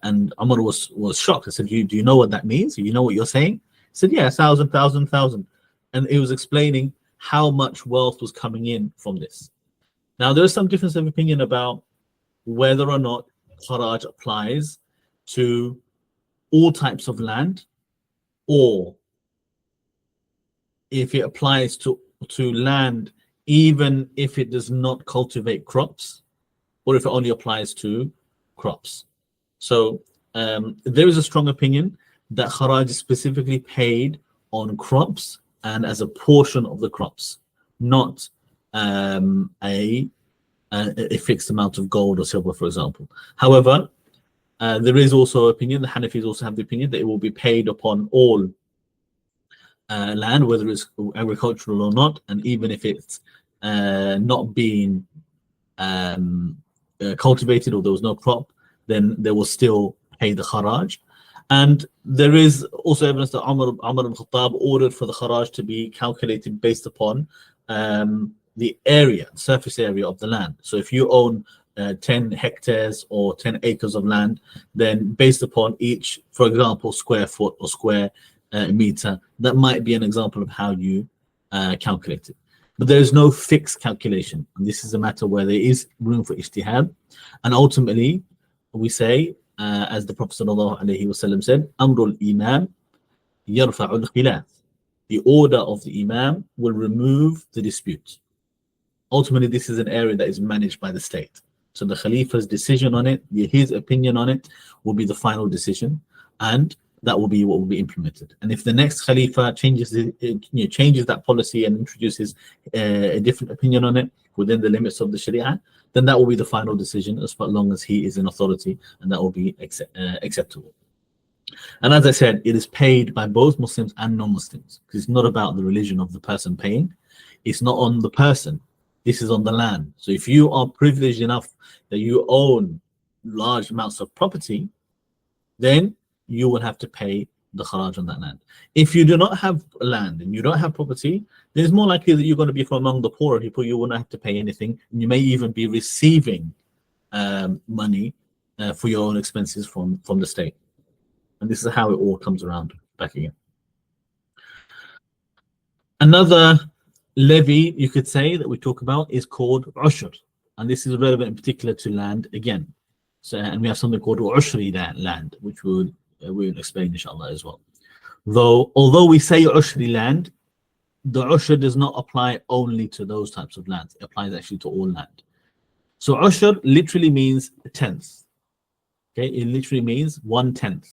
And Umar was shocked. I said, do you know what that means? Do you know what you're saying? He said, yeah, 1,000, 1,000, 1,000. And it was explaining how much wealth was coming in from this. Now, there's some difference of opinion about whether or not Kharaj applies to all types of land, or if it applies to land even if it does not cultivate crops, or if it only applies to crops. So there is a strong opinion that Kharaj is specifically paid on crops and as a portion of the crops, not a fixed amount of gold or silver, for example. However, there is also opinion, the Hanafis also have the opinion that it will be paid upon all land, whether it's agricultural or not, and even if it's not being cultivated or there was no crop, then they will still pay the Kharaj. And there is also evidence that Umar ibn Khattab ordered for the Kharaj to be calculated based upon the area, surface area of the land. So if you own 10 hectares or 10 acres of land, then based upon each, for example, square foot or square meter, that might be an example of how you calculate it. But there is no fixed calculation, and this is a matter where there is room for ijtihad. And ultimately, we say, as the Prophet ﷺ said, Amrul Imam yarfa'ul khilaf. The order of the Imam will remove the dispute. Ultimately, this is an area that is managed by the state. So the Khalifa's decision on it, his opinion on it, will be the final decision, and that will be what will be implemented. And if the next Khalifa changes that policy and introduces a different opinion on it within the limits of the Sharia, then that will be the final decision as long as he is in authority, and that will be acceptable. And as I said, it is paid by both Muslims and non-Muslims, because it's not about the religion of the person paying. It's not on the person. This is on the land. So if you are privileged enough that you own large amounts of property, then you will have to pay the Kharaj on that land. If you do not have land and you don't have property, then it's more likely that you're going to be from among the poorer people. You will not have to pay anything, and you may even be receiving money for your own expenses from the state. And this is how it all comes around back again. Another levy, you could say, that we talk about is called Ushr, and this is relevant in particular to land again. So, and we have something called Ushri land, which we will explain inshallah as well. Although we say Ushri land, the Ushr does not apply only to those types of lands. It applies actually to all land. So Ushr literally means a tenth. Okay, it literally means 1/10.